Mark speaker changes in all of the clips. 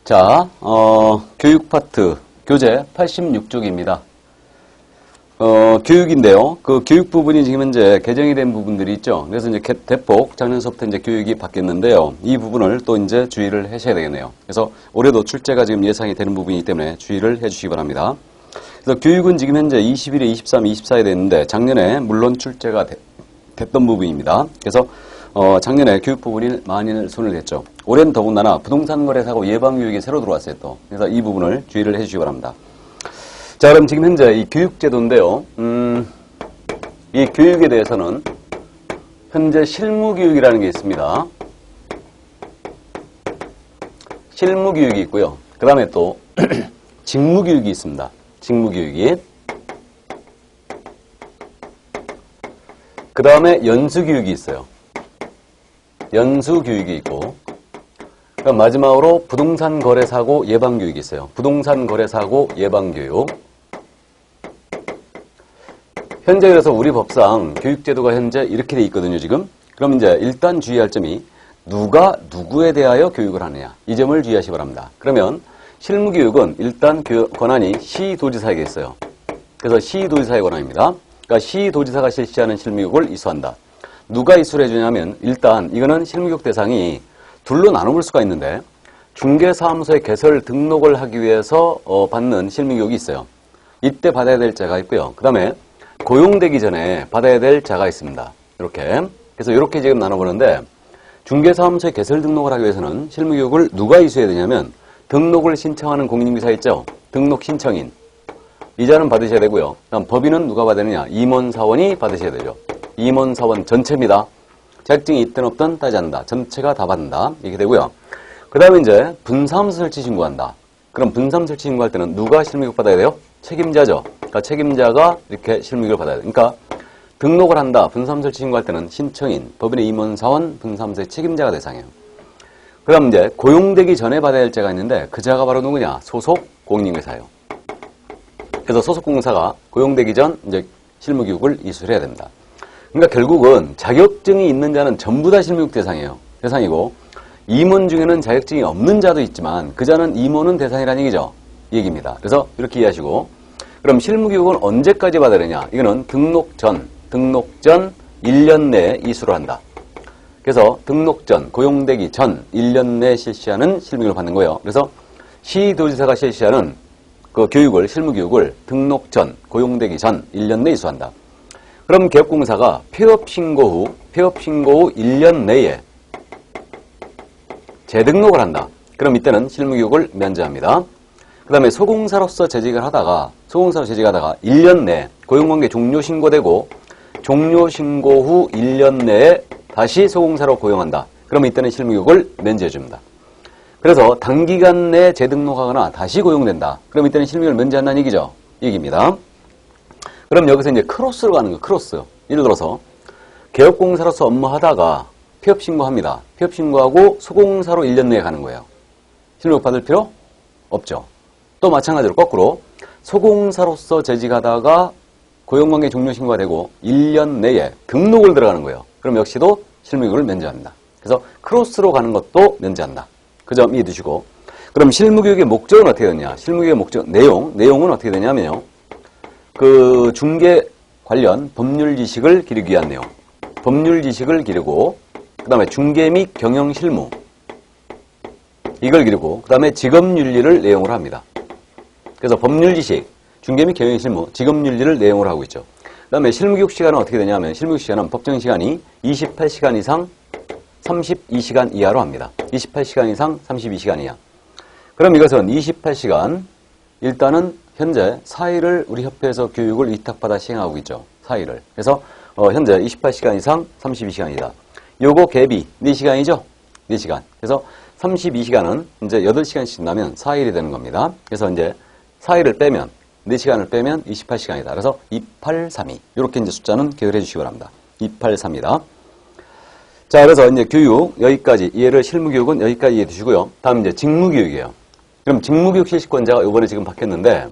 Speaker 1: 자, 교육 파트, 교재 86쪽입니다. 교육인데요. 그 교육 부분이 지금 현재 개정이 된 부분들이 있죠. 그래서 이제 대폭 작년서부터 이제 교육이 바뀌었는데요. 이 부분을 또 이제 주의를 하셔야 되겠네요. 그래서 올해도 출제가 지금 예상이 되는 부분이기 때문에 주의를 해주시기 바랍니다. 그래서 교육은 지금 현재 21회, 23, 24에 됐는데 작년에 물론 출제가 됐던 부분입니다. 그래서 작년에 교육 부분이 많이 손을 댔죠. 올해는 더군다나 부동산 거래 사고 예방 교육이 새로 들어왔어요 또. 그래서 이 부분을 주의를 해주시기 바랍니다. 자, 그럼 지금 현재 이 교육제도인데요. 이 교육에 대해서는 현재 실무교육이라는 게 있습니다. 실무교육이 있고요. 그 다음에 또 직무교육이 있습니다. 직무교육이. 그 다음에 연수교육이 있어요. 연수교육이 있고, 그럼 마지막으로 부동산 거래사고 예방교육이 있어요. 부동산 거래사고 예방교육. 현재 그래서 우리 법상 교육제도가 현재 이렇게 돼 있거든요, 지금. 그럼 이제 일단 주의할 점이 누가 누구에 대하여 교육을 하느냐. 이 점을 주의하시기 바랍니다. 그러면 실무교육은 일단 권한이 시도지사에게 있어요. 그래서 시도지사의 권한입니다. 그러니까 시도지사가 실시하는 실무교육을 이수한다. 누가 이수를 해주냐면 일단 이거는 실무교육 대상이 둘로 나눠볼 수가 있는데 중개사무소에 개설 등록을 하기 위해서 받는 실무교육이 있어요. 이때 받아야 될 자가 있고요. 그 다음에 고용되기 전에 받아야 될 자가 있습니다. 이렇게. 그래서 이렇게 지금 나눠보는데 중개사무소에 개설 등록을 하기 위해서는 실무교육을 누가 이수해야 되냐면 등록을 신청하는 공인중개사 있죠? 등록 신청인. 이자는 받으셔야 되고요. 다음 법인은 누가 받아야 되느냐? 임원사원이 받으셔야 되죠. 임원사원 전체입니다. 자격증이 있든 없든 따지지 않는다. 전체가 다 받는다. 이렇게 되고요. 그 다음에 이제 분사무소 설치 신고한다. 그럼 분사무소 설치 신고할 때는 누가 실무교육 받아야 돼요? 책임자죠. 그러니까 책임자가 이렇게 실무교육을 받아야 돼요. 그러니까 등록을 한다. 분사무소 설치 신고할 때는 신청인, 법인의 임원사원, 분사무소의 책임자가 대상이에요. 그 다음 이제 고용되기 전에 받아야 할 자가 있는데 그 자가 바로 누구냐? 소속 공인중개사예요. 그래서 소속 공사가 고용되기 전 이제 실무교육을 이수를 해야 됩니다. 그러니까 결국은 자격증이 있는 자는 전부 다 실무교육 대상이고 임원 중에는 자격증이 없는 자도 있지만 그 자는 임원은 대상이라는 얘기죠. 이 얘기입니다. 그래서 이렇게 이해하시고 그럼 실무교육은 언제까지 받아야 되냐? 이거는 등록 전 1년 내에 이수를 한다. 그래서 등록 전, 고용되기 전 1년 내에 실시하는 실무교육을 받는 거예요. 그래서 시도지사가 실시하는 그 교육을, 실무교육을 등록 전, 고용되기 전 1년 내에 이수한다. 그럼 개업공사가 폐업신고 후 1년 내에 재등록을 한다. 그럼 이때는 실무교육을 면제합니다. 그 다음에 소공사로서 재직을 하다가 1년 내에 고용관계 종료신고되고 종료신고 후 1년 내에 다시 소공사로 고용한다. 그럼 이때는 실무교육을 면제해줍니다. 그래서 단기간 내에 재등록하거나 다시 고용된다. 그럼 이때는 실무교육을 면제한다는 얘기죠. 이 얘기입니다. 그럼 여기서 이제 크로스로 가는 거예요. 크로스. 예를 들어서 개업공사로서 업무하다가 폐업신고합니다. 폐업신고하고 소공사로 1년 내에 가는 거예요. 실무교육 받을 필요 없죠. 또 마찬가지로 거꾸로 소공사로서 재직하다가 고용관계 종료신고가 되고 1년 내에 등록을 들어가는 거예요. 그럼 역시도 실무교육을 면제합니다. 그래서 크로스로 가는 것도 면제한다. 그 점 이해해 두시고 그럼 실무교육의 목적은 어떻게 되냐? 실무교육의 목적, 내용은 어떻게 되냐면요. 그 중개 관련 법률 지식을 기르기 위한 내용. 법률 지식을 기르고 그 다음에 중개 및 경영 실무 이걸 기르고 그 다음에 직업윤리를 내용으로 합니다. 그래서 법률 지식, 중개 및 경영 실무, 직업윤리를 내용으로 하고 있죠. 그 다음에 실무교육 시간은 어떻게 되냐면 실무교육 시간은 법정 시간이 28시간 이상 32시간 이하로 합니다. 28시간 이상 32시간 이하. 그럼 이것은 28시간 일단은 현재 4일을 우리 협회에서 교육을 위탁받아 시행하고 있죠. 4일을. 그래서 현재 28시간 이상 32시간이다. 요거 갭이 4시간이죠? 4시간. 그래서 32시간은 이제 8시간씩 나면 4일이 되는 겁니다. 그래서 이제 4일을 빼면 4시간을 빼면 28시간이다. 그래서 2832. 이렇게 이제 숫자는 기억을 해주시기 바랍니다. 2832다. 자, 그래서 이제 교육 여기까지 이해를 실무교육은 여기까지 이해해 두시고요. 다음 이제 직무교육이에요. 그럼 직무교육 실시권자가 이번에 지금 바뀌었는데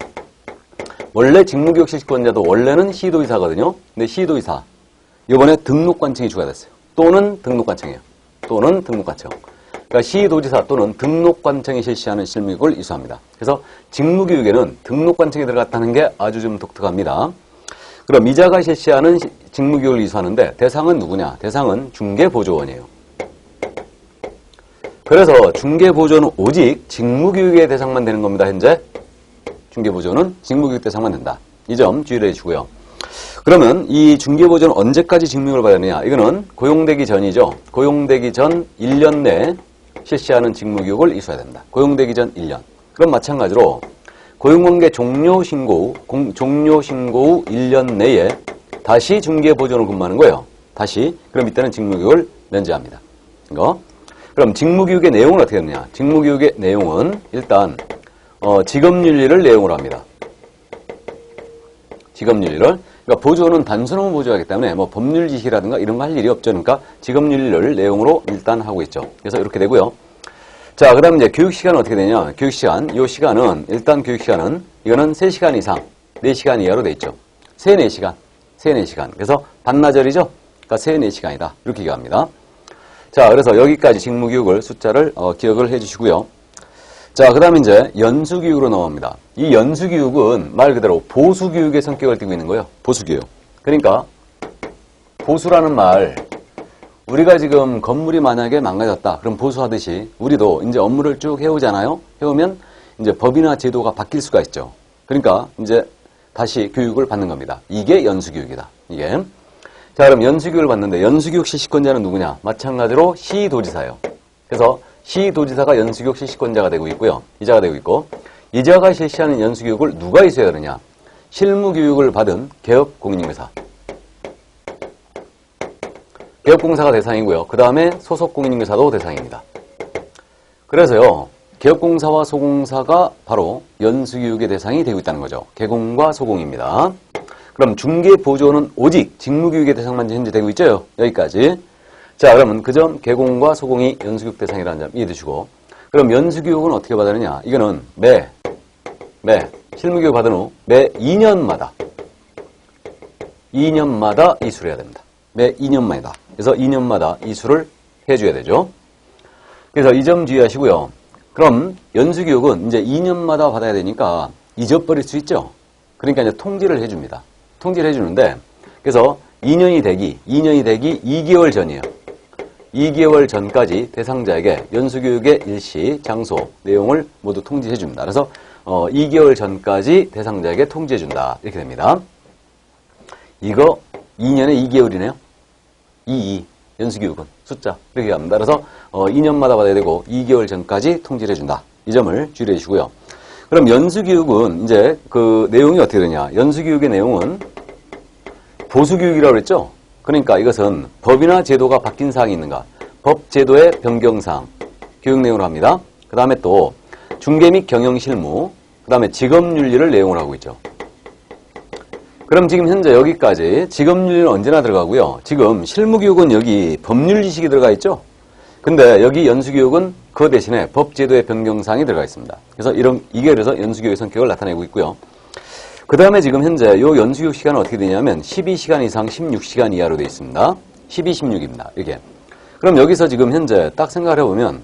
Speaker 1: 원래 직무교육 실시권자도 원래는 시도의사거든요. 근데 시도의사 이번에 등록관청이 추가됐어요. 또는 등록관청이에요. 또는 등록관청. 그러니까 시도지사 또는 등록관청이 실시하는 실무교육을 이수합니다. 그래서 직무교육에는 등록관청이 들어갔다는 게 아주 좀 독특합니다. 그럼 이자가 실시하는 직무교육을 이수하는데 대상은 누구냐? 대상은 중개보조원이에요. 그래서 중개보조는 오직 직무교육의 대상만 되는 겁니다. 현재 중개보조는 직무교육 대상만 된다. 이 점 주의를 해주고요. 그러면 이 중개보조는 언제까지 직무교육을 받아야 되느냐? 이거는 고용되기 전이죠. 고용되기 전 1년 내에 실시하는 직무교육을 이수해야 된다. 고용되기 전 1년. 그럼 마찬가지로 고용관계 종료 신고 후 1년 내에 다시 중개보조로 근무하는 거예요. 다시. 그럼 이때는 직무교육을 면제합니다. 이거. 그럼 직무교육의 내용은 어떻게 되느냐? 직무교육의 내용은 일단 직업윤리를 내용으로 합니다. 직업윤리를. 그러니까 보조는 단순한 보조하기 때문에 뭐 법률 지시라든가 이런 거 할 일이 없죠. 그러니까 직업윤리를 내용으로 일단 하고 있죠. 그래서 이렇게 되고요. 자, 그 다음에 이제 교육시간은 어떻게 되냐? 교육시간. 요 시간은, 일단 교육시간은, 이거는 3시간 이상, 4시간 이하로 돼 있죠. 3, 4시간. 3, 4시간. 그래서 반나절이죠? 그러니까 3, 4시간이다. 이렇게 기억합니다. 자, 그래서 여기까지 직무교육을 숫자를 기억을 해 주시고요. 자, 그 다음에 이제 연수교육으로 넘어갑니다. 이 연수교육은 말 그대로 보수교육의 성격을 띠고 있는 거예요. 보수교육. 그러니까, 보수라는 말, 우리가 지금 건물이 만약에 망가졌다. 그럼 보수하듯이 우리도 이제 업무를 쭉 해오잖아요. 해오면 이제 법이나 제도가 바뀔 수가 있죠. 그러니까 이제 다시 교육을 받는 겁니다. 이게 연수교육이다. 이게. 자, 그럼 연수교육을 받는데 연수교육 실시권자는 누구냐? 마찬가지로 시도지사예요. 그래서 시도지사가 연수교육 실시권자가 되고 있고요. 이자가 되고 있고, 이자가 실시하는 연수교육을 누가 이수해야 되느냐? 실무교육을 받은 개업공인중개사. 개업공사가 대상이고요. 그 다음에 소속공인중개사도 대상입니다. 그래서요, 개업공사와 소공사가 바로 연수교육의 대상이 되고 있다는 거죠. 개공과 소공입니다. 그럼 중개보조는 오직 직무교육의 대상만 현재 되고 있죠. 여기까지. 자, 그러면 그 점 개공과 소공이 연수교육 대상이라는 점 이해해 두시고, 그럼 연수교육은 어떻게 받느냐? 이거는 매 실무교육 받은 후 매 2년마다 이수를 해야 됩니다. 매 2년만이다. 그래서 2년마다 이수를 해줘야 되죠. 그래서 이 점 주의하시고요. 그럼 연수교육은 이제 2년마다 받아야 되니까 잊어버릴 수 있죠. 그러니까 이제 통지를 해줍니다. 통지를 해주는데, 그래서 2년이 되기 2개월 전이에요. 2개월 전까지 대상자에게 연수교육의 일시, 장소, 내용을 모두 통지해줍니다. 그래서 2개월 전까지 대상자에게 통지해준다. 이렇게 됩니다. 이거 2년에 2개월이네요. 연수교육은 숫자 이렇게 합니다. 그래서 2년마다 받아야 되고 2개월 전까지 통지를 해준다. 이 점을 주의해 주시고요. 그럼 연수교육은 이제 그 내용이 어떻게 되냐? 연수교육의 내용은 보수교육이라고 그랬죠? 그러니까 이것은 법이나 제도가 바뀐 사항이 있는가? 법, 제도의 변경사항, 교육 내용으로 합니다. 그 다음에 또 중개 및 경영실무, 그 다음에 직업윤리를 내용으로 하고 있죠. 그럼 지금 현재 여기까지 직업윤리는 언제나 들어가고요. 지금 실무교육은 여기 법률 지식이 들어가 있죠. 근데 여기 연수교육은 그 대신에 법 제도의 변경사항이 들어가 있습니다. 그래서 이게 그래서 연수교육의 성격을 나타내고 있고요. 그 다음에 지금 현재 요 연수교육 시간은 어떻게 되냐면 12시간 이상 16시간 이하로 되어 있습니다. 12, 16입니다. 이게. 그럼 여기서 지금 현재 딱 생각을 해보면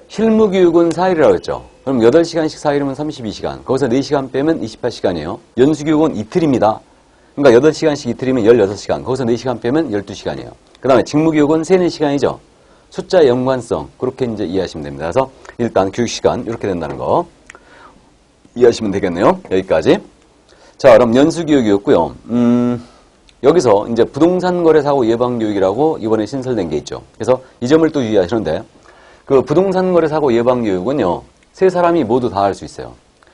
Speaker 1: 실무교육은 4일이라고 했죠. 그럼 8시간씩 4일이면 32시간. 거기서 4시간 빼면 28시간이에요. 연수교육은 이틀입니다. 그러니까 8시간씩 이틀이면 16시간. 거기서 4시간 빼면 12시간이에요. 그 다음에 직무교육은 3, 4시간이죠. 숫자의 연관성. 그렇게 이제 이해하시면 됩니다. 그래서 일단 교육시간 이렇게 된다는 거 이해하시면 되겠네요. 여기까지. 자, 그럼 연수교육이었고요. 여기서 이제 부동산 거래 사고 예방 교육이라고 이번에 신설된 게 있죠. 그래서 이 점을 또 유의하시는데, 그 부동산 거래 사고 예방 교육은요, 세 사람이 모두 다 할 수 있어요.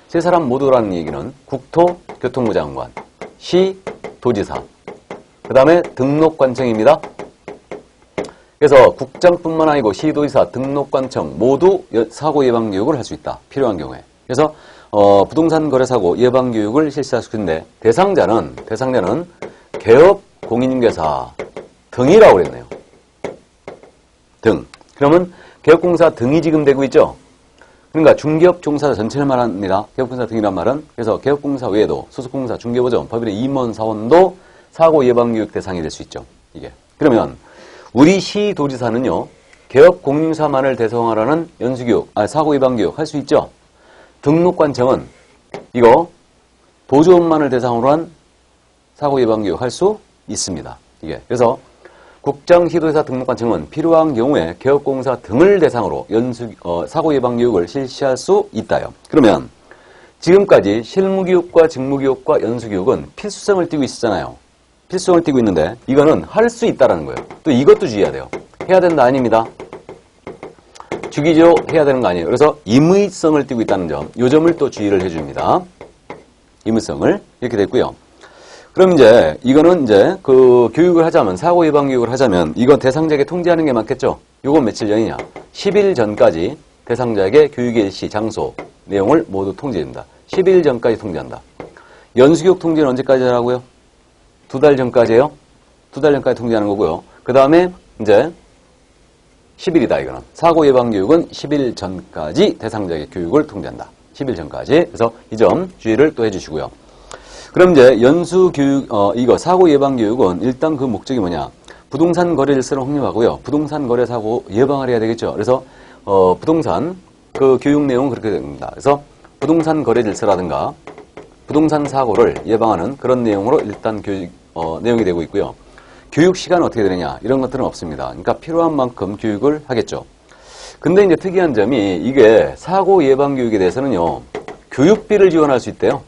Speaker 1: 세 사람 모두라는 얘기는 국토교통부 장관, 시, 도지사, 그 다음에 등록관청입니다. 그래서 국장뿐만 아니고 시도지사, 등록관청 모두 사고 예방 교육을 할 수 있다. 필요한 경우에. 그래서 부동산 거래 사고 예방 교육을 실시할 수 있는데 대상자는 개업 공인중개사 등이라고 그랬네요. 등. 그러면 개업공사 등이 지금 되고 있죠. 그러니까 중개업 종사자 전체를 말합니다. 개업공사 등이란 말은. 그래서 개업공사 외에도 소속공사, 중개보전, 법인의 임원, 사원도 사고 예방 교육 대상이 될 수 있죠. 이게. 그러면 우리 시도지사는요, 개업 공인사만을 대상으로 하는 사고 예방 교육 할 수 있죠. 등록관청은 이거 보조원만을 대상으로 한 사고 예방 교육 할 수 있습니다. 이게 그래서 국장 시도회사 등록관청은 필요한 경우에 개업공사 등을 대상으로 사고 예방 교육을 실시할 수 있다요. 그러면 지금까지 실무교육과 직무교육과 연수교육은 필수성을 띠고 있었잖아요. 필수성을 띠고 있는데 이거는 할 수 있다라는 거예요. 또 이것도 주의해야 돼요. 해야 된다 아닙니다. 주기적으로 해야 되는 거 아니에요. 그래서 임의성을 띠고 있다는 점, 이 점을 또 주의를 해줍니다. 임의성을 이렇게 됐고요. 그럼 이제 이거는 이제 그 교육을 하자면 사고 예방 교육을 하자면 이거 대상자에게 통지하는 게 맞겠죠? 요건 며칠 전이냐? 10일 전까지 대상자에게 교육의 일시, 장소, 내용을 모두 통지해줍니다. 10일 전까지 통지한다. 연수교육 통지는 언제까지 하라고요? 2달 전까지예요? 2달 전까지 통지하는 거고요. 그 다음에 이제 10일이다 이거는. 사고 예방 교육은 10일 전까지 대상자에게 교육을 통지한다. 10일 전까지. 그래서 이 점 주의를 또 해주시고요. 그럼 이제 연수교육, 이거 사고 예방 교육은 일단 그 목적이 뭐냐? 부동산 거래 질서를 확립하고요. 부동산 거래 사고 예방을 해야 되겠죠. 그래서 부동산 그 교육 내용은 그렇게 됩니다. 그래서 부동산 거래 질서라든가 부동산 사고를 예방하는 그런 내용으로 일단 교육 내용이 되고 있고요. 교육 시간은 어떻게 되느냐? 이런 것들은 없습니다. 그러니까 필요한 만큼 교육을 하겠죠. 근데 이제 특이한 점이 이게 사고 예방 교육에 대해서는요. 교육비를 지원할 수 있대요.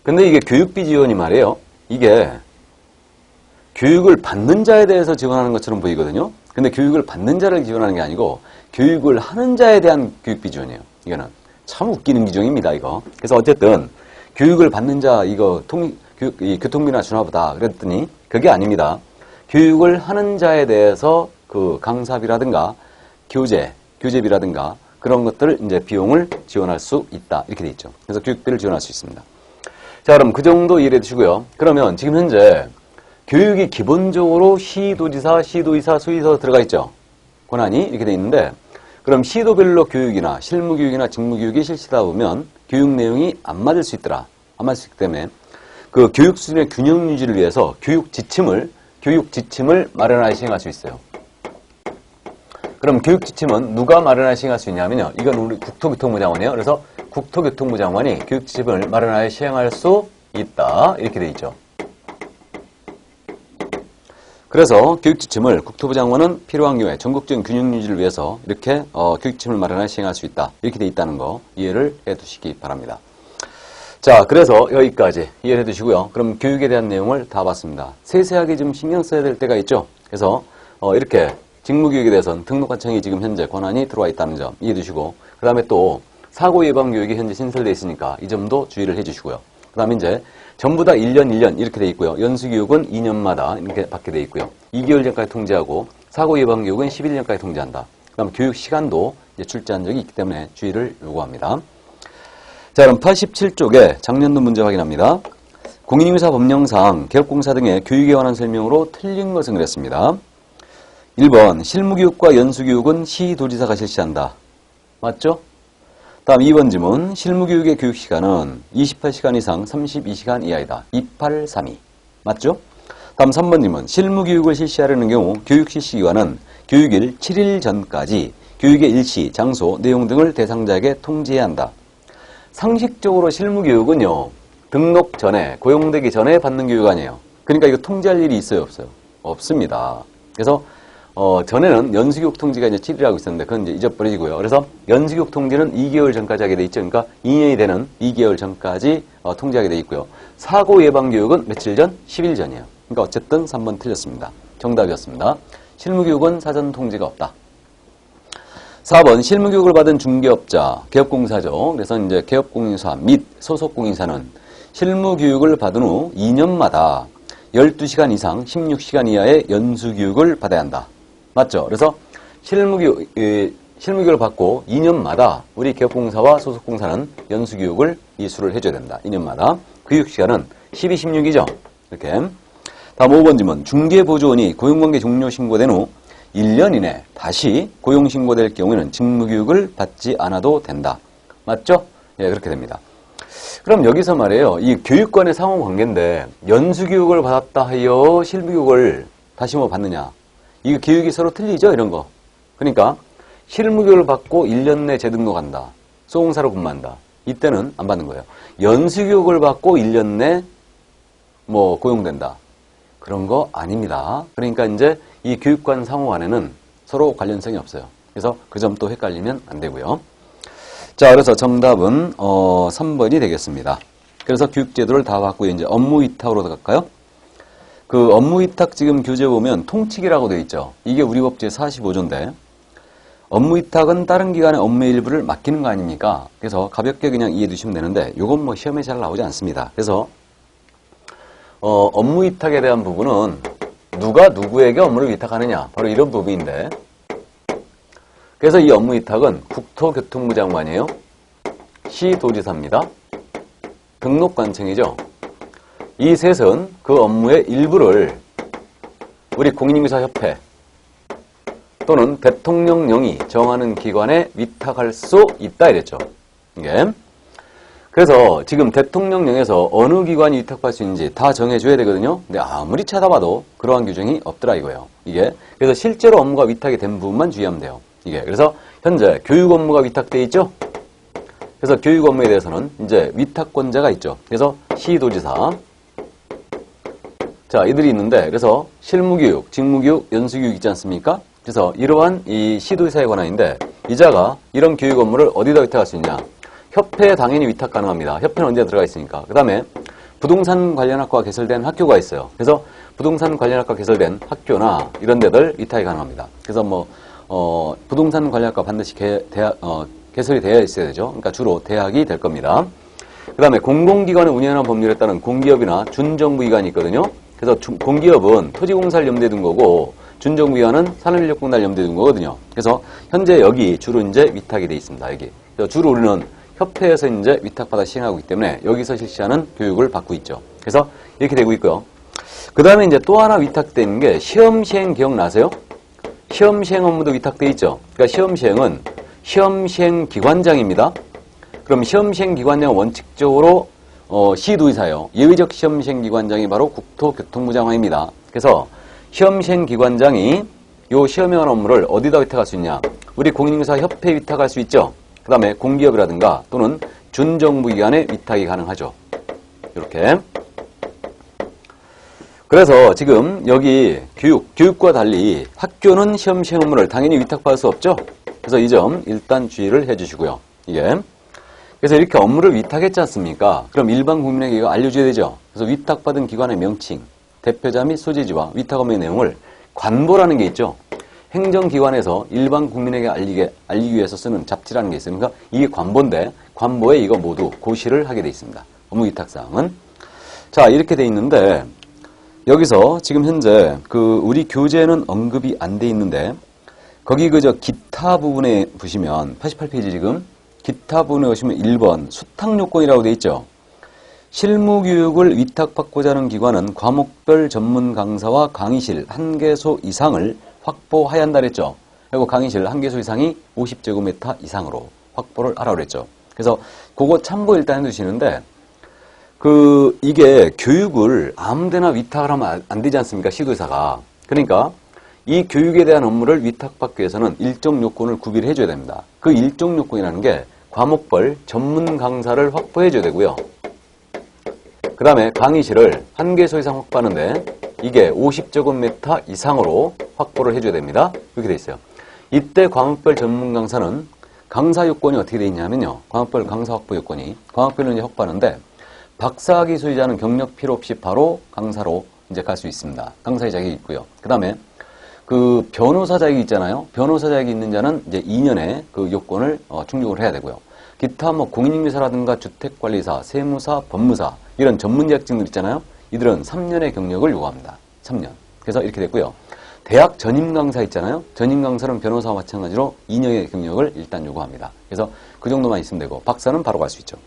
Speaker 1: 근데 이게 교육비 지원이 말이에요. 이게 교육을 받는 자에 대해서 지원하는 것처럼 보이거든요. 근데 교육을 받는 자를 지원하는 게 아니고 교육을 하는 자에 대한 교육비 지원이에요. 이거는 참 웃기는 규정입니다. 이거. 그래서 어쨌든 교육을 받는 자 이거 이 교통비나 주나보다 그랬더니 그게 아닙니다. 교육을 하는 자에 대해서 그 강사비라든가 교재비라든가 그런 것들을 이제 비용을 지원할 수 있다. 이렇게 돼 있죠. 그래서 교육비를 지원할 수 있습니다. 자, 그럼 그 정도 이해해 주시고요. 그러면 지금 현재 교육이 기본적으로 시도지사, 시도의사, 수의사 들어가 있죠. 권한이 이렇게 돼 있는데 그럼 시도별로 교육이나 실무교육이나 직무교육이 실시하다 보면 교육 내용이 안 맞을 수 있더라. 안 맞을 수 있기 때문에 그 교육 수준의 균형 유지를 위해서 교육 지침을 마련하여 시행할 수 있어요. 그럼 교육 지침은 누가 마련하여 시행할 수 있냐면요. 이건 우리 국토교통부 장관이에요. 그래서 국토교통부 장관이 교육 지침을 마련하여 시행할 수 있다. 이렇게 돼 있죠. 그래서 교육 지침을 국토부 장관은 필요한 경우에 전국적인 균형 유지를 위해서 이렇게 교육 지침을 마련하여 시행할 수 있다. 이렇게 돼 있다는 거 이해를 해 두시기 바랍니다. 자, 그래서 여기까지 이해를 해 두시고요. 그럼 교육에 대한 내용을 다 봤습니다. 세세하게 좀 신경 써야 될 때가 있죠. 그래서 이렇게 직무교육에 대해서는 등록관청이 지금 현재 권한이 들어와 있다는 점 이해해 두시고 그 다음에 또 사고 예방 교육이 현재 신설되어 있으니까 이 점도 주의를 해 주시고요. 그 다음에 이제 전부 다 1년 이렇게 돼 있고요. 연수교육은 2년마다 이렇게 받게 돼 있고요. 2개월 전까지 통지하고 사고 예방 교육은 11년 전까지 통지한다. 그 다음 교육 시간도 이제 출제한 적이 있기 때문에 주의를 요구합니다. 자, 그럼 87쪽에 작년도 문제 확인합니다. 공인인사 법령상 개업공사 등의 교육에 관한 설명으로 틀린 것은 그랬습니다. 1번 실무교육과 연수교육은 시도지사가 실시한다. 맞죠? 다음 2번 지문 실무교육의 교육시간은 28시간 이상 32시간 이하이다. 2832. 맞죠? 다음 3번 지문 실무교육을 실시하려는 경우 교육실시기관은 교육일 7일 전까지 교육의 일시, 장소, 내용 등을 대상자에게 통지해야 한다. 상식적으로 실무교육은요. 등록 전에, 고용되기 전에 받는 교육 아니에요. 그러니까 이거 통지할 일이 있어요? 없어요? 없습니다. 그래서 전에는 연수교육 통지가 이제 7일이라고 있었는데 그건 이제 잊어버리고요. 그래서 연수교육 통지는 2개월 전까지 하게 돼 있죠. 그러니까 2년이 되는 2개월 전까지 통지하게 돼 있고요. 사고 예방 교육은 며칠 전? 10일 전이에요. 그러니까 어쨌든 3번 틀렸습니다. 정답이었습니다. 실무교육은 사전 통지가 없다. 4번 실무교육을 받은 중개업자, 개업공사죠. 그래서 이제 개업공인사 및 소속공인사는 실무교육을 받은 후 2년마다 12시간 이상 16시간 이하의 연수교육을 받아야 한다. 맞죠? 그래서 실무교육을 받고 2년마다 우리 개업공사와 소속공사는 연수교육을 이수를 해줘야 된다. 2년마다. 교육시간은 12, 16이죠. 이렇게. 다음 5번 질문. 중개보조원이 고용관계 종료 신고된 후 1년 이내 다시 고용신고될 경우에는 직무교육을 받지 않아도 된다. 맞죠? 예, 그렇게 됩니다. 그럼 여기서 말이에요. 이 교육권의 상호관계인데 연수교육을 받았다 하여 실무교육을 다시 받느냐. 이거 교육이 서로 틀리죠? 이런 거. 그러니까 실무교육을 받고 1년 내 재등록한다. 소공사로 근무한다. 이때는 안 받는 거예요. 연수교육을 받고 1년 내 뭐 고용된다. 그런 거 아닙니다. 그러니까 이제 이 교육관 상호 간에는 서로 관련성이 없어요. 그래서 그 점도 헷갈리면 안 되고요. 자, 그래서 정답은 3번이 되겠습니다. 그래서 교육제도를 다 받고 이제 업무위탁으로 갈까요? 그 업무위탁 지금 교재 보면 통칙이라고 되어 있죠. 이게 우리 법제 45조인데 업무위탁은 다른 기관의 업무의 일부를 맡기는 거 아닙니까? 그래서 가볍게 그냥 이해해 두시면 되는데 이건 뭐 시험에 잘 나오지 않습니다. 그래서 업무위탁에 대한 부분은 누가 누구에게 업무를 위탁하느냐 바로 이런 부분인데 그래서 이 업무위탁은 국토교통부 장관이에요. 시도지사입니다. 등록관청이죠. 이 셋은 그 업무의 일부를 우리 공인인증사협회 또는 대통령령이 정하는 기관에 위탁할 수 있다 이랬죠. 이게. 그래서 지금 대통령령에서 어느 기관이 위탁할 수 있는지 다 정해줘야 되거든요. 근데 아무리 찾아봐도 그러한 규정이 없더라 이거예요. 이게. 그래서 실제로 업무가 위탁이 된 부분만 주의하면 돼요. 이게. 그래서 현재 교육 업무가 위탁돼 있죠. 그래서 교육 업무에 대해서는 이제 위탁권자가 있죠. 그래서 시도지사. 자, 이들이 있는데 그래서 실무교육, 직무교육, 연수교육 있지 않습니까? 그래서 이러한 이 시도지사에 관한인데 이자가 이런 교육 업무를 어디다 위탁할 수 있냐? 협회에 당연히 위탁 가능합니다. 협회는 언제 들어가 있으니까. 그 다음에 부동산 관련 학과가 개설된 학교가 있어요. 그래서 부동산 관련 학과 개설된 학교나 이런 데들 위탁이 가능합니다. 그래서 뭐 부동산 관련 학과 반드시 개설이 되어 있어야 되죠. 그러니까 주로 대학이 될 겁니다. 그 다음에 공공기관을 운영하는 법률에 따른 공기업이나 준정부기관이 있거든요. 그래서 공기업은 토지공사를 염두에 둔 거고 준정부기관은 산업인력공단을 염두에 둔 거거든요. 그래서 현재 여기 주로 이제 위탁이 돼 있습니다. 여기. 주로 우리는 협회에서 이제 위탁받아 시행하고 있기 때문에 여기서 실시하는 교육을 받고 있죠. 그래서 이렇게 되고 있고요. 그 다음에 이제 또 하나 위탁되는 게 시험시행 기억나세요? 시험시행 업무도 위탁돼 있죠. 그러니까 시험시행은 시험시행기관장입니다. 그럼 시험시행기관장은 원칙적으로 시도지사예요. 예외적 시험시행기관장이 바로 국토교통부 장관입니다. 그래서 시험시행기관장이 요 시험에 관한 업무를 어디다 위탁할 수 있냐? 우리 공인인증사협회에 위탁할 수 있죠. 그 다음에 공기업이라든가 또는 준정부기관에 위탁이 가능하죠. 이렇게. 그래서 지금 여기 교육과 달리 학교는 시험시행 업무를 당연히 위탁받을 수 없죠. 그래서 이 점 일단 주의를 해주시고요. 이게. 그래서 이렇게 업무를 위탁했지 않습니까? 그럼 일반 국민에게 이거 알려줘야 되죠. 그래서 위탁받은 기관의 명칭, 대표자 및 소재지와 위탁 업무의 내용을 관보라는 게 있죠. 행정기관에서 일반 국민에게 알리기 위해서 쓰는 잡지라는 게 있어요. 그러니까 이게 관보인데 관보에 이거 모두 고시를 하게 돼 있습니다. 업무 위탁사항은. 자, 이렇게 돼 있는데 여기서 지금 현재 그 우리 교재는 언급이 안 돼 있는데 거기 그저 기타 부분에 보시면 88페이지 지금 기타 부분에 보시면 1번 수탁요건이라고 돼 있죠. 실무교육을 위탁받고자 하는 기관은 과목별 전문 강사와 강의실 1개소 이상을 확보해야 한다 그랬죠. 그리고 강의실 1개소 이상이 50제곱미터 이상으로 확보를 하라고 그랬죠. 그래서 그거 참고 일단 해두시는데 이게 교육을 아무데나 위탁을 하면 안 되지 않습니까? 시도지사가. 그러니까 이 교육에 대한 업무를 위탁받기 위해서는 일정 요건을 구비를 해줘야 됩니다. 그 일정 요건이라는 게 과목별 전문 강사를 확보해줘야 되고요. 그 다음에 강의실을 1개소 이상 확보하는데 이게 50제곱미터 이상으로 확보를 해줘야 됩니다. 이렇게 돼 있어요. 이때 과목별 전문 강사는 강사 요건이 어떻게 돼 있냐면요. 과목별 강사 확보 요건이 과목별로 이제 확보하는데 박사학위 소유자는 경력 필요 없이 바로 강사로 이제 갈 수 있습니다. 강사의 자격이 있고요. 그 다음에 그 변호사 자격이 있잖아요. 변호사 자격이 있는 자는 이제 2년의 그 요건을 충족을 해야 되고요. 기타 뭐 공인인증사라든가 주택관리사, 세무사, 법무사 이런 전문 자격증들 있잖아요. 이들은 3년의 경력을 요구합니다. 3년. 그래서 이렇게 됐고요. 대학 전임 강사 있잖아요. 전임 강사는 변호사와 마찬가지로 2년의 경력을 일단 요구합니다. 그래서 그 정도만 있으면 되고 박사는 바로 갈 수 있죠.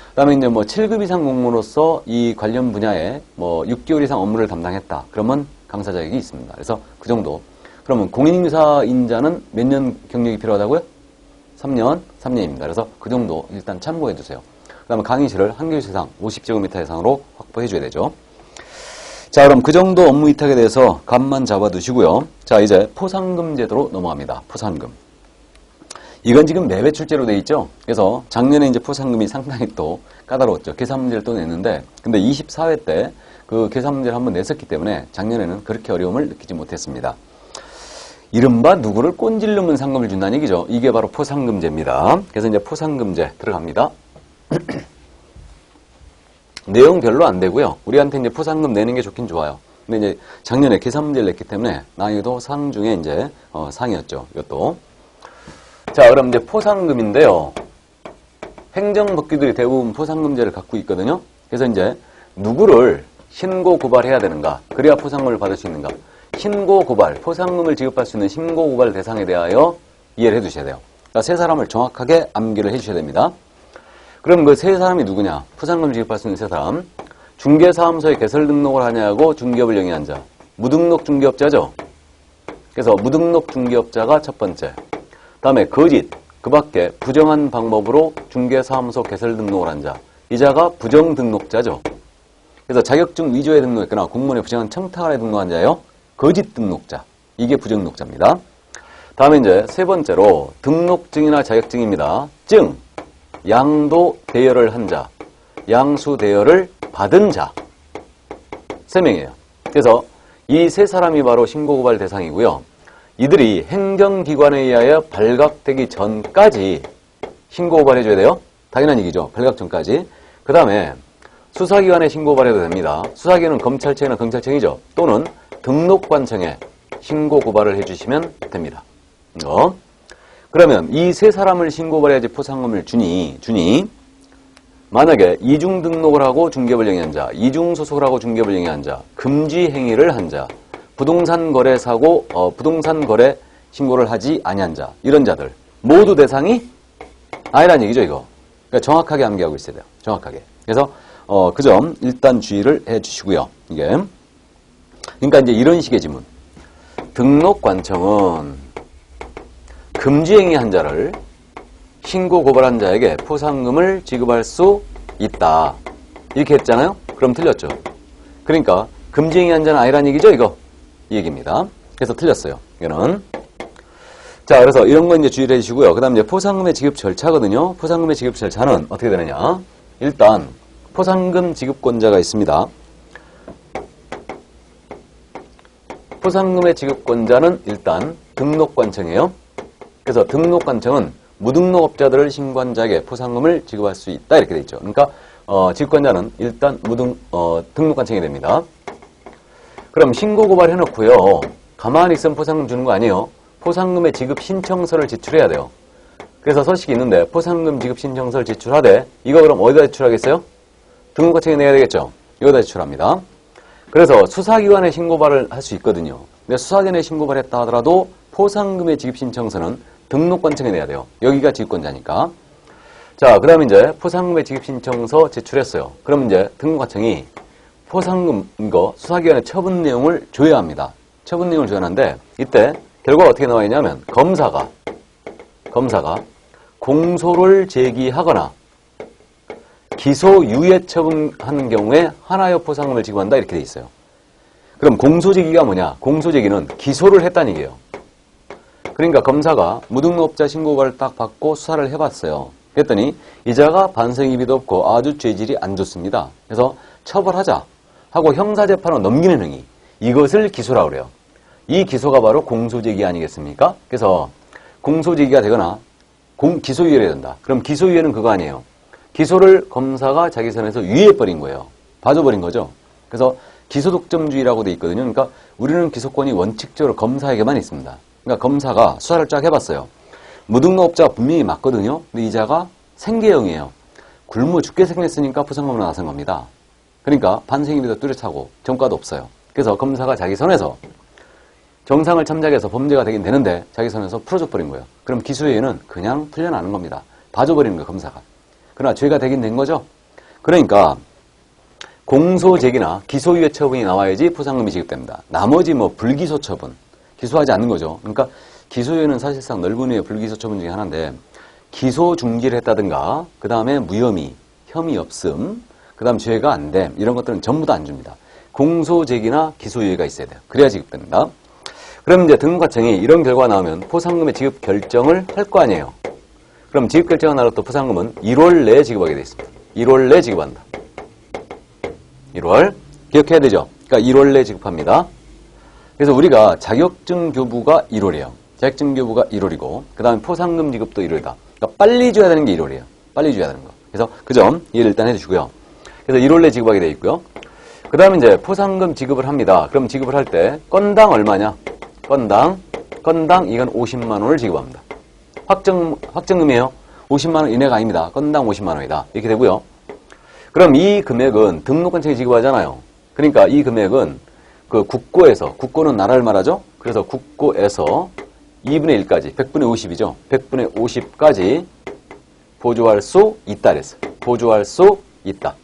Speaker 1: 그다음에 이제 뭐 7급 이상 공무로서 이 관련 분야에 뭐 6개월 이상 업무를 담당했다. 그러면 강사 자격이 있습니다. 그래서 그 정도. 그러면 공인인증사인자는 몇 년 경력이 필요하다고요? 3년입니다. 그래서 그 정도 일단 참고해 두세요. 그 다음에 강의실을 1개소 이상 50제곱미터 이상으로 확보해 줘야 되죠. 자, 그럼 그 정도 업무 위탁에 대해서 감만 잡아두시고요. 자, 이제 포상금 제도로 넘어갑니다. 포상금. 이건 지금 매매출제로 돼 있죠. 그래서 작년에 이제 포상금이 상당히 또 까다로웠죠. 계산 문제를 또 냈는데, 근데 24회 때 그 계산 문제를 한번 냈었기 때문에 작년에는 그렇게 어려움을 느끼지 못했습니다. 이른바 누구를 꼰질르면 상금을 준다는 얘기죠. 이게 바로 포상금제입니다. 그래서 이제 포상금제 들어갑니다. 내용 별로 안 되고요. 우리한테 이제 포상금 내는 게 좋긴 좋아요. 근데 이제 작년에 계산 문제를 냈기 때문에 난이도 상 중에 이제 상이었죠. 이것도. 자, 그럼 이제 포상금인데요. 행정법규들이 대부분 포상금제를 갖고 있거든요. 그래서 이제 누구를 신고 고발해야 되는가? 그래야 포상금을 받을 수 있는가? 신고 고발, 포상금을 지급할 수 있는 신고 고발 대상에 대하여 이해를 해두셔야 돼요. 그러니까 세 사람을 정확하게 암기를 해주셔야 됩니다. 그럼 그 세 사람이 누구냐? 포상금 지급할 수 있는 세 사람. 중개사무소에 개설 등록을 하냐고 중개업을 영위한 자. 무등록 중개업자죠. 그래서 무등록 중개업자가 첫 번째. 다음에 거짓, 그 밖에 부정한 방법으로 중개사무소 개설 등록을 한 자. 이 자가 부정등록자죠. 그래서 자격증 위조에 등록했거나 공무원에 부정한 청탁을 해 등록한 자예요. 거짓 등록자. 이게 부정등록자입니다. 다음에 이제 세 번째로 등록증이나 자격증입니다. 증, 양도 대여를 한 자, 양수 대여를 받은 자. 세 명이에요. 그래서 이 세 사람이 바로 신고고발 대상이고요. 이들이 행정기관에 의하여 발각되기 전까지 신고고발 해줘야 돼요. 당연한 얘기죠. 발각 전까지. 그 다음에 수사기관에 신고고발해도 됩니다. 수사기관은 검찰청이나 경찰청이죠. 또는 등록관청에 신고고발을 해주시면 됩니다. 그러면 이 세 사람을 신고고발해야지 포상금을 주니 만약에 이중 등록을 하고 중개업을 영위한 자, 이중 소속을 하고 중개업을 영위한 자, 금지 행위를 한 자, 부동산 거래 사고, 부동산 거래 신고를 하지 아니한 자, 이런 자들 모두 대상이 아니란 얘기죠, 이거. 그러니까 정확하게 암기하고 있어야 돼요. 정확하게. 그래서 그 점 일단 주의를 해주시고요. 이게 그러니까 이제 이런 식의 지문. 등록관청은 금지행위 한 자를 신고 고발한 자에게 포상금을 지급할 수 있다. 이렇게 했잖아요? 그럼 틀렸죠. 그러니까 금지행위 한 자는 아니란 얘기죠, 이거. 이 얘기입니다. 그래서 틀렸어요. 이거는. 자, 그래서 이런 거 이제 주의를 해주시고요. 그 다음 이제 포상금의 지급 절차거든요. 포상금의 지급 절차는 어떻게 되느냐. 일단, 포상금 지급권자가 있습니다. 포상금의 지급권자는 일단 등록관청이에요. 그래서 등록관청은 무등록업자들을 신고한 자에게 포상금을 지급할 수 있다. 이렇게 돼 있죠. 그러니까 지급권자는 일단 등록관청이 됩니다. 그럼 신고고발 해놓고요. 가만히 있으면 포상금 주는 거 아니에요. 포상금의 지급 신청서를 제출해야 돼요. 그래서 서식이 있는데 포상금 지급 신청서를 제출하되 이거 그럼 어디다 제출하겠어요? 등록관청에 내야 되겠죠. 여기다 제출합니다. 그래서 수사기관에 신고발을 할 수 있거든요. 근데 수사기관에 신고발했다 하더라도 포상금의 지급 신청서는 등록관청에 내야 돼요. 여기가 지급권자니까. 자, 그 다음에 이제 포상금의 지급 신청서 제출했어요. 그럼 이제 등록관청이 포상금 이거 수사기관의 처분 내용을 줘야 합니다. 처분 내용을 줘야 하는데 이때 결과가 어떻게 나와 있냐면 검사가 공소를 제기하거나 기소 유예 처분하는 경우에 하나의 포상금을 지급한다 이렇게 돼 있어요. 그럼 공소제기가 뭐냐? 공소제기는 기소를 했다는 얘기예요. 그러니까 검사가 무등록업자 신고를 딱 받고 수사를 해봤어요. 그랬더니 이자가 반성이비도 없고 아주 죄질이 안 좋습니다. 그래서 처벌하자 하고 형사재판으로 넘기는 행위, 이것을 기소라고 그래요. 이 기소가 바로 공소제기 아니겠습니까? 그래서 공소제기가 되거나 기소유예를 해야 된다. 그럼 기소유예는 그거 아니에요. 기소를 검사가 자기 선에서 유예해버린 거예요. 봐줘버린 거죠. 그래서 기소독점주의라고 돼 있거든요. 그러니까 우리는 기소권이 원칙적으로 검사에게만 있습니다. 그러니까 검사가 수사를 쫙 해봤어요. 무등록업자가 분명히 맞거든요. 근데 이자가 생계형이에요. 굶어 죽게 생겼으니까 포상금으로 나선 겁니다. 그러니까 반생이비도 뚜렷하고 정가도 없어요. 그래서 검사가 자기 선에서 정상을 참작해서 범죄가 되긴 되는데 자기 선에서 풀어줘버린 거예요. 그럼 기소유예는 그냥 풀려나는 겁니다. 봐줘버리는 거예요, 검사가. 그러나 죄가 되긴 된 거죠. 그러니까 공소제기나 기소유예 처분이 나와야지 포상금이 지급됩니다. 나머지 뭐 불기소 처분, 기소하지 않는 거죠. 그러니까 기소유예는 사실상 넓은 의미의 불기소 처분 중에 하나인데 기소 중지를 했다든가 그 다음에 무혐의, 혐의 없음, 그 다음 죄가 안 됨 이런 것들은 전부 다 안 줍니다. 공소제기나 기소유예가 있어야 돼요. 그래야 지급됩니다. 그럼 이제 등록과청이 이런 결과가 나오면 포상금의 지급 결정을 할 거 아니에요. 그럼 지급 결정한 날부터 포상금은 1월 내에 지급하게 되어 있습니다. 1월 내에 지급한다. 1월. 기억해야 되죠? 그러니까 1월 내에 지급합니다. 그래서 우리가 자격증 교부가 1월이에요. 자격증 교부가 1월이고 그 다음에 포상금 지급도 1월이다. 그러니까 빨리 줘야 되는 게 1월이에요. 빨리 줘야 되는 거. 그래서 그 점 이해를 일단 해주시고요. 그래서 1월 내에 지급하게 되어 있고요. 그 다음에 이제 포상금 지급을 합니다. 그럼 지급을 할 때 건당 얼마냐? 건당 이건 50만 원을 지급합니다. 확정금이에요. 50만 원 이내가 아닙니다. 건당 50만 원이다. 이렇게 되고요. 그럼 이 금액은 등록관청이 지급하잖아요. 그러니까 이 금액은 그 국고에서, 국고는 나라를 말하죠. 그래서 국고에서 2분의 1까지, 100분의 50이죠. 100분의 50까지 보조할 수 있다 그랬어요. 보조할 수 있다.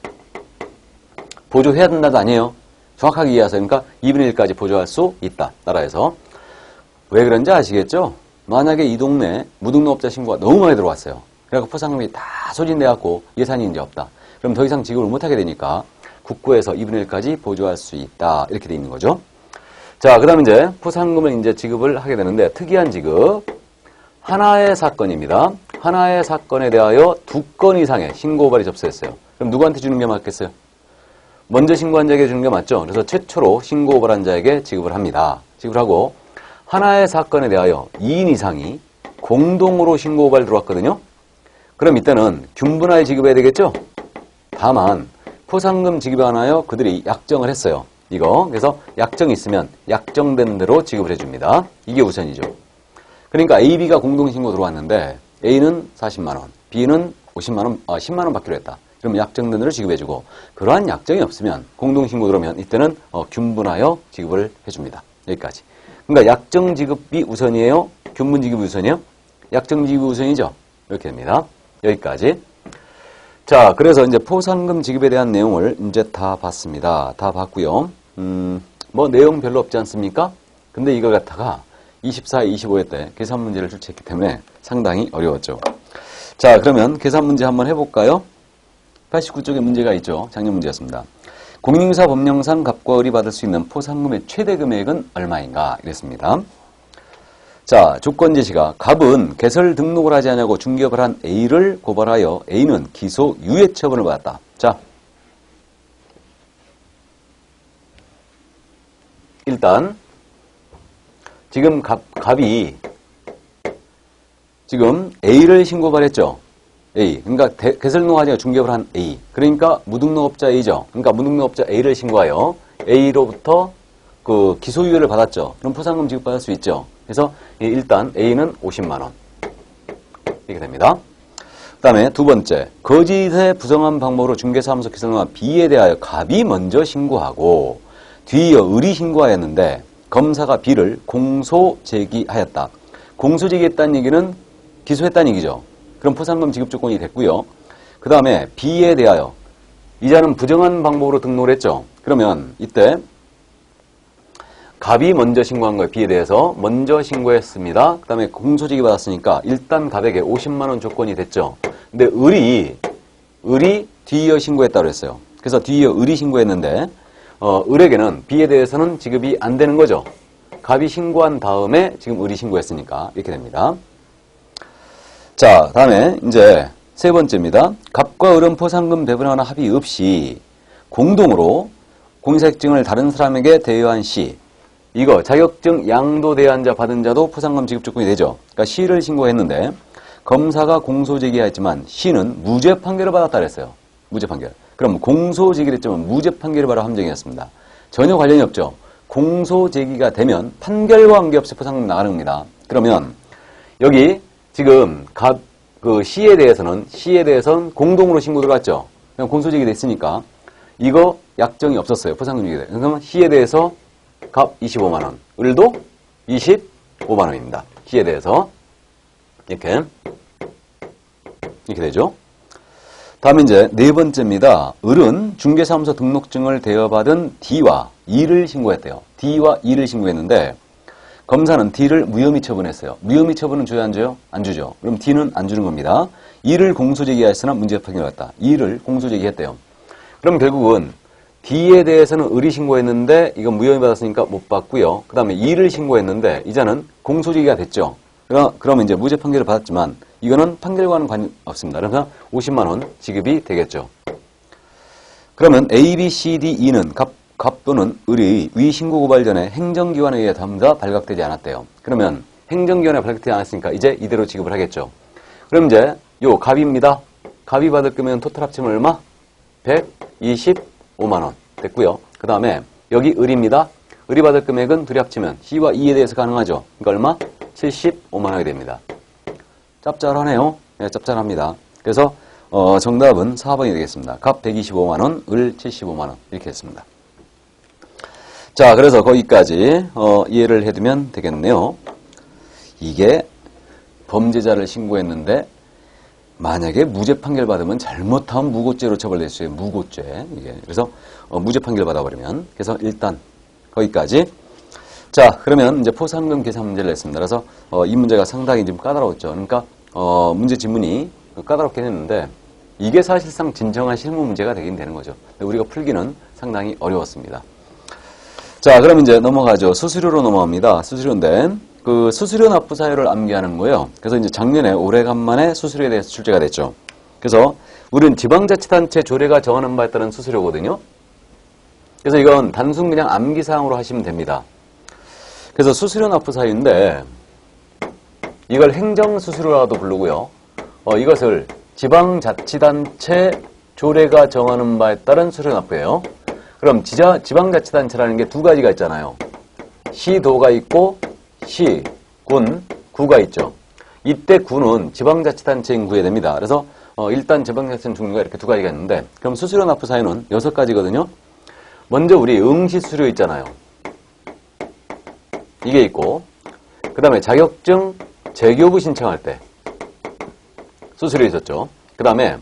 Speaker 1: 보조해야 된다도 아니에요. 정확하게 이해하세요. 그러니까 2분의 1까지 보조할 수 있다. 나라에서. 왜 그런지 아시겠죠? 만약에 이 동네 무등록업자 신고가 너무 많이 들어왔어요. 그래서 포상금이 다 소진돼갖고 예산이 이제 없다. 그럼 더 이상 지급을 못하게 되니까 국고에서 2분의 1까지 보조할 수 있다. 이렇게 돼 있는 거죠. 자, 그 다음에 이제 포상금을 이제 지급을 하게 되는데 특이한 지급. 하나의 사건입니다. 하나의 사건에 대하여 2건 이상의 신고고발이 접수했어요. 그럼 누구한테 주는 게 맞겠어요? 먼저 신고한 자에게 주는 게 맞죠? 그래서 최초로 신고고발한 자에게 지급을 합니다. 지급을 하고 하나의 사건에 대하여 2인 이상이 공동으로 신고고발 들어왔거든요. 그럼 이때는 균분하게 지급해야 되겠죠? 다만 포상금 지급에 관하여 그들이 약정을 했어요. 이거. 그래서 약정이 있으면 약정된 대로 지급을 해줍니다. 이게 우선이죠. 그러니까 A, B가 공동신고 들어왔는데 A는 40만 원, B는 10만 원 받기로 했다. 그럼 약정된 대로 지급해주고 그러한 약정이 없으면 공동신고 들어오면 이때는 균분하여 지급을 해줍니다. 여기까지. 그러니까 약정 지급이 우선이에요? 균분 지급이 우선이에요? 약정 지급이 우선이죠? 이렇게 됩니다. 여기까지. 자, 그래서 이제 포상금 지급에 대한 내용을 이제 다 봤습니다. 다 봤고요. 뭐 내용 별로 없지 않습니까? 근데 이걸 갖다가 24, 25회 때 계산 문제를 출제했기 때문에 상당히 어려웠죠. 자, 그러면 계산 문제 한번 해볼까요? 89쪽에 문제가 있죠. 작년 문제였습니다. 공인중개사 법령상 갑과 을이 받을 수 있는 포상금의 최대 금액은 얼마인가? 이랬습니다. 자, 조건 제시가 갑은 개설 등록을 하지 않냐고 중개업을 한 A를 고발하여 A는 기소 유예 처분을 받았다. 자, 일단 지금 갑이 지금 A를 신고발했죠. A. 그러니까 개설 등록하지 않고 중개업을 한 A. 그러니까 무등록업자 A죠. 그러니까 무등록업자 A를 신고하여 A로부터 그 기소유예를 받았죠. 그럼 포상금 지급받을 수 있죠. 그래서 일단 A는 50만 원. 이렇게 됩니다. 그 다음에 두 번째. 거짓의 부정한 방법으로 중개사무소 기소등록한 B에 대하여 갑이 먼저 신고하고 뒤이어 을이 신고하였는데 검사가 B를 공소 제기하였다. 공소 제기했다는 얘기는 기소했다는 얘기죠. 그럼 포상금 지급 조건이 됐고요. 그 다음에 B에 대하여 이자는 부정한 방법으로 등록을 했죠. 그러면 이때 갑이 먼저 신고한 거예요. B에 대해서 먼저 신고했습니다. 그 다음에 공소지기 받았으니까 일단 갑에게 50만 원 조건이 됐죠. 근데 을이 뒤이어 신고했다고 했어요. 그래서 뒤이어 을이 신고했는데 을에게는 B에 대해서는 지급이 안 되는 거죠. 갑이 신고한 다음에 지금 을이 신고했으니까 이렇게 됩니다. 자, 다음에 이제 세 번째입니다. 갑과 을은 포상금 배분하거나 합의 없이 공동으로 공인자격증을 다른 사람에게 대여한 시, 이거 자격증 양도 대여한 자 받은 자도 포상금 지급 조건이 되죠. 그러니까 시를 신고했는데 검사가 공소 제기했지만 시는 무죄 판결을 받았다 그랬어요. 무죄 판결. 그럼 공소 제기를 했지만 무죄 판결을 받아 함정이었습니다. 전혀 관련이 없죠. 공소 제기가 되면 판결과 관계없이 포상금 나가는 겁니다. 그러면 여기 지금 그 시에 대해서는 공동으로 신고 들어갔죠. 그냥 공소 제기 됐으니까 이거 약정이 없었어요. 포상금 주기에 대해. 그러면 시에 대해서 갑 25만 원, 을도 25만 원입니다. 시에 대해서 이렇게 되죠. 다음 이제 네 번째입니다. 을은 중개사무소 등록증을 대여받은 D와 E를 신고했대요. D와 E를 신고했는데 검사는 D를 무혐의 처분했어요. 무혐의 처분은 줘야 안 줘요? 안 주죠. 그럼 D는 안 주는 겁니다. E를 공소제기하였으나 문제 판결을 받았다. E를 공소제기했대요. 그럼 결국은 D에 대해서는 을이 신고했는데 이건 무혐의 받았으니까 못 받고요. 그 다음에 E를 신고했는데 이자는 공소지기가 됐죠. 그러면 이제 무죄 판결을 받았지만 이거는 판결과는 관계없습니다. 그래서 50만 원 지급이 되겠죠. 그러면 A, B, C, D, E는 갑 또는 을이 위 신고 고발 전에 행정기관에 의해 전부 다 발각되지 않았대요. 그러면 행정기관에 발각되지 않았으니까 이제 이대로 지급을 하겠죠. 그럼 이제 요 갑입니다. 갑이 받을 금액은 토탈 합치면 얼마? 125만 원 됐고요. 그 다음에 여기 을입니다. 을이 받을 금액은 둘이 합치면 C와 E에 대해서 가능하죠. 그러니까 얼마? 75만 원이 됩니다. 짭짤하네요. 네, 짭짤합니다. 그래서 정답은 4번이 되겠습니다. 갑 125만 원, 을 75만 원 이렇게 했습니다. 자, 그래서 거기까지 이해를 해두면 되겠네요. 이게 범죄자를 신고했는데 만약에 무죄 판결 받으면 잘못하면 무고죄로 처벌될 수 있어요. 무고죄. 이게. 그래서 무죄 판결 받아버리면. 그래서 일단 거기까지. 자, 그러면 이제 포상금 계산 문제를 냈습니다. 그래서 이 문제가 상당히 좀 까다로웠죠. 그러니까 문제 지문이 까다롭긴 했는데 이게 사실상 진정한 실무 문제가 되긴 되는 거죠. 우리가 풀기는 상당히 어려웠습니다. 자, 그럼 이제 넘어가죠. 수수료로 넘어갑니다. 수수료인데 그 수수료 납부 사유를 암기하는 거예요. 그래서 이제 작년에 오래간만에 수수료에 대해서 출제가 됐죠. 그래서 우리는 지방자치단체 조례가 정하는 바에 따른 수수료거든요. 그래서 이건 단순 그냥 암기사항으로 하시면 됩니다. 그래서 수수료 납부 사유인데 이걸 행정수수료라고도 부르고요. 이것을 지방자치단체 조례가 정하는 바에 따른 수수료 납부예요. 그럼 지방자치단체라는 게 두 가지가 있잖아요. 시도가 있고 시, 군, 구가 있죠. 이때 구는 지방자치단체인 구에 됩니다. 그래서 일단 지방자치단체 종류가 이렇게 두 가지가 있는데 그럼 수수료 납부 사유는 6가지거든요. 먼저 우리 응시수수료 있잖아요. 이게 있고 그 다음에 자격증 재교부 신청할 때 수수료 있었죠. 그 다음에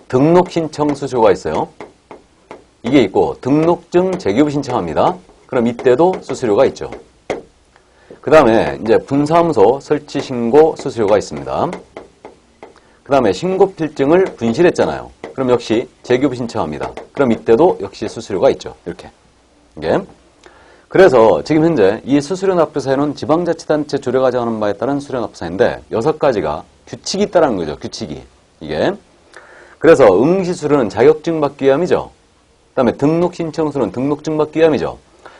Speaker 1: 등록 신청 수수료가 있어요. 이게 있고 등록증 재교부 신청합니다. 그럼 이때도 수수료가 있죠. 그 다음에 이제 분사무소 설치 신고 수수료가 있습니다. 그 다음에 신고 필증을 분실했잖아요. 그럼 역시 재교부 신청합니다. 그럼 이때도 역시 수수료가 있죠. 이렇게. 이게. 그래서 지금 현재 이 수수료 납부 사유는 지방자치단체 조례가 정하는 바에 따른 수수료 납부 사유인데 6가지가 규칙이 있다는 거죠. 규칙이. 이게. 그래서 응시수료는 자격증 받기 위함이죠. 그 다음에 등록 신청수는 등록증 받기 위함이죠.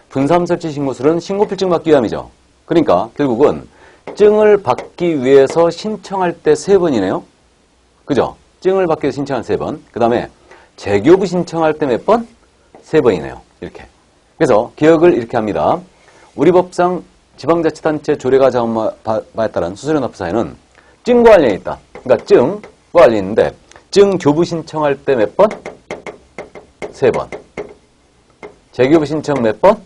Speaker 1: 분사무 설치 신고수는 신고필증 받기 위함이죠. 그러니까 결국은 증을 받기 위해서 신청할 때 3번이네요. 그죠? 증을 받기 위해서 신청한 3번. 그 다음에 재교부 신청할 때 몇 번? 3번이네요. 이렇게. 그래서 기억을 이렇게 합니다. 우리 법상 지방자치단체 조례가 정한 바에 따른 수수료 납부 사유는 증과 관련이 있다. 그러니까 증과 관련이 있는데 증 교부 신청할 때 몇 번? 3번. 재교부 신청 몇 번?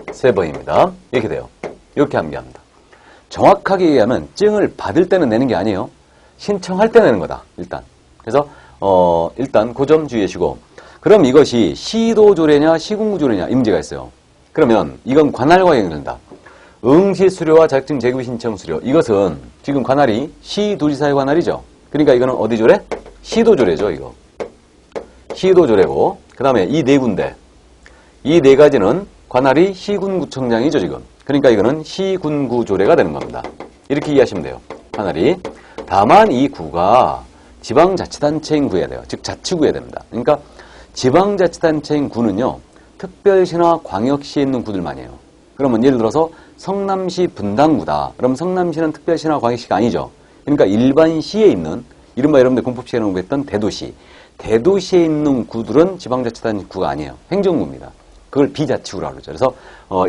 Speaker 1: 3번입니다. 이렇게 돼요. 이렇게 암기합니다. 정확하게 얘기하면 증을 받을 때는 내는 게 아니에요. 신청할 때 내는 거다. 일단. 그래서 일단 그 점 주의하시고 그럼 이것이 시도조례냐 시군구조례냐 이 문제가 있어요. 그러면 이건 관할과 연결된다. 응시수료와 자격증 재교부 신청 수료 이것은 지금 관할이 시도지사의 관할이죠. 그러니까 이거는 어디 조례? 시도조례죠. 이거. 시도조례고 그 다음에 이 네 군데 이 네 가지는 관할이 시군구청장이죠. 지금. 그러니까 이거는 시군구조례가 되는 겁니다. 이렇게 이해하시면 돼요. 관할이. 다만 이 구가 지방자치단체인 구해야 돼요. 즉 자치구해야 됩니다. 그러니까 지방자치단체인 구는요. 특별시나 광역시에 있는 구들만이에요. 그러면 예를 들어서 성남시 분당구다. 그럼 성남시는 특별시나 광역시가 아니죠. 그러니까 일반 시에 있는 이른바 여러분들 공법시에 공부했던 대도시. 대도시에 있는 구들은 지방자치단체 구가 아니에요. 행정구입니다. 그걸 비자치구라고 그러죠. 그래서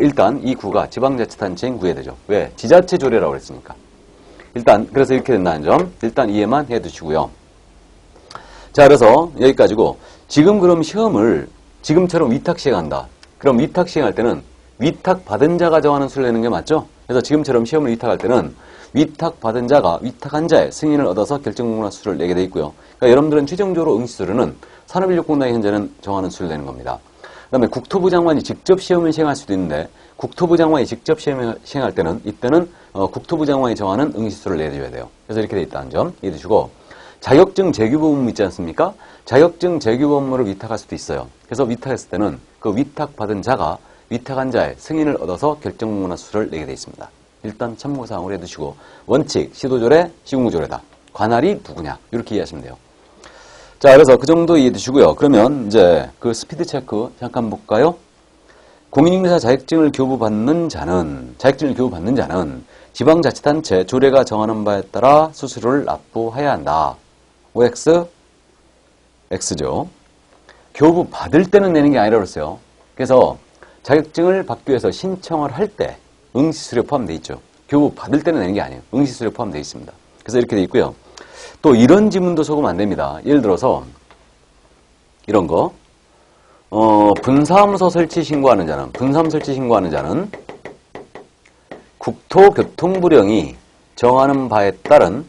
Speaker 1: 일단 이 구가 지방자치단체인 구해야 되죠. 왜? 지자체 조례라고 그랬으니까. 일단 그래서 이렇게 된다는 점 일단 이해만 해두시고요. 자, 그래서 여기까지고 지금 그럼 시험을 지금처럼 위탁 시행한다. 그럼 위탁 시행할 때는 위탁받은 자가 정하는 수를 내는 게 맞죠? 그래서 지금처럼 시험을 위탁할 때는 위탁받은 자가 위탁한 자의 승인을 얻어서 결정공론화 수를 내게 돼 있고요. 그러니까 여러분들은 최종적으로 응시수료는 산업인력공단이 현재는 정하는 수를 내는 겁니다. 그 다음에 국토부 장관이 직접 시험을 시행할 수도 있는데 국토부 장관이 직접 시험을 시행할 때는 이때는 국토부 장관이 정하는 응시수를 내줘야 돼요. 그래서 이렇게 돼 있다는 점 이해해 주시고 자격증 재규부 업무 있지 않습니까? 자격증 재규부 업무를 위탁할 수도 있어요. 그래서 위탁했을 때는 그 위탁받은 자가 위탁한 자의 승인을 얻어서 결정문화 수수료를 내게 되어 있습니다. 일단 참고사항으로 해두시고 원칙, 시도조례, 시군구조례다. 관할이 누구냐 이렇게 이해하시면 돼요. 자, 그래서 그 정도 이해해 두시고요. 그러면 이제 그 스피드 체크 잠깐 볼까요? 공인인증사 자격증을 교부받는 자는 지방자치단체 조례가 정하는 바에 따라 수수료를 납부해야 한다. OX, X죠. 교부받을 때는 내는 게 아니라고 했어요. 그래서 자격증을 받기 위해서 신청을 할 때 응시수수료 포함되어 있죠. 교부받을 때는 내는 게 아니에요. 응시수수료 포함되어 있습니다. 그래서 이렇게 되어 있고요. 또 이런 지문도 속으면 안 됩니다. 예를 들어서 이런 거 분사무소 설치 신고하는 자는 국토교통부령이 정하는 바에 따른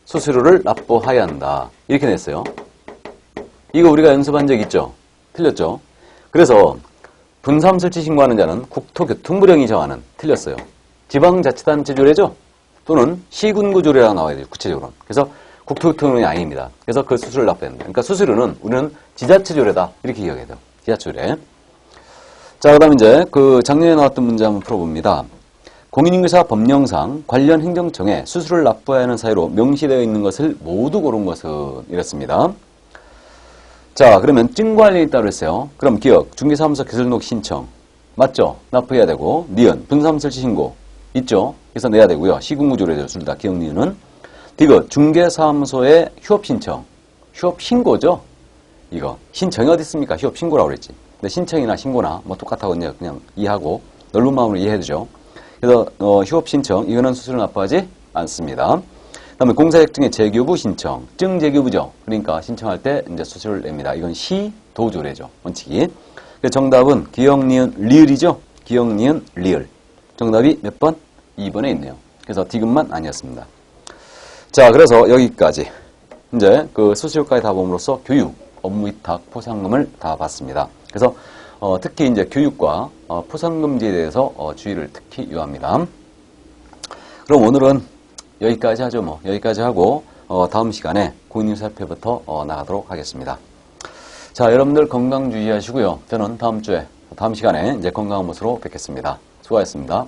Speaker 1: 수수료를 납부해야 한다. 이렇게 냈어요. 이거 우리가 연습한 적 있죠? 틀렸죠? 그래서 분사무소 설치 신고하는 자는 국토교통부령이 정하는, 틀렸어요. 지방자치단체 조례죠? 또는 시군구조례라고 나와야 돼요. 구체적으로. 그래서 국토교통부령이 아닙니다. 그래서 그 수수료를 납부해야 합니다. 그러니까 수수료는 우리는 지자체조례다. 이렇게 기억해야 돼요. 지자체조례. 자, 그 다음 이제 그 작년에 나왔던 문제 한번 풀어봅니다. 공인인증사 법령상 관련 행정청에 수수료를 납부해야 하는 사유로 명시되어 있는 것을 모두 고른 것은 이랬습니다. 자, 그러면 증거할 일이 있다고 했어요. 그럼 기억, 중개사무소 개설등록 신청. 맞죠? 납부해야 되고, 니은, 분사무소 설치 신고. 있죠? 그래서 내야 되고요. 시군구조례죠. 둘 다 기억, 니은은. 디귿, 중개사무소의 휴업 신청. 휴업 신고죠? 이거. 신청이 어디 있습니까? 휴업 신고라고 그랬지. 근데 신청이나 신고나 뭐 똑같다고 그냥 이해하고, 넓은 마음으로 이해해주죠. 그래서, 휴업 신청. 이거는 수수료 납부하지 않습니다. 그 다음에 공사협정의 재교부 신청. 증 재교부죠. 그러니까 신청할 때 이제 수수료를 냅니다. 이건 시도조례죠. 원칙이. 그래서 정답은 기억, 니은, 리을이죠. 기억, 니은, 리을. 정답이 몇 번? 2번에 있네요. 그래서 디귿만 아니었습니다. 자, 그래서 여기까지. 이제 그 수수료까지 다 봄으로써 교육, 업무 위탁, 포상금을 다 봤습니다. 그래서 특히 이제 교육과 포상금지에 대해서 주의를 특히 요합니다. 그럼 오늘은 여기까지 하죠. 뭐 여기까지 하고 다음 시간에 공인인증사협회부터 나가도록 하겠습니다. 자, 여러분들 건강 주의하시고요. 저는 다음 시간에 이제 건강한 모습으로 뵙겠습니다. 수고하셨습니다.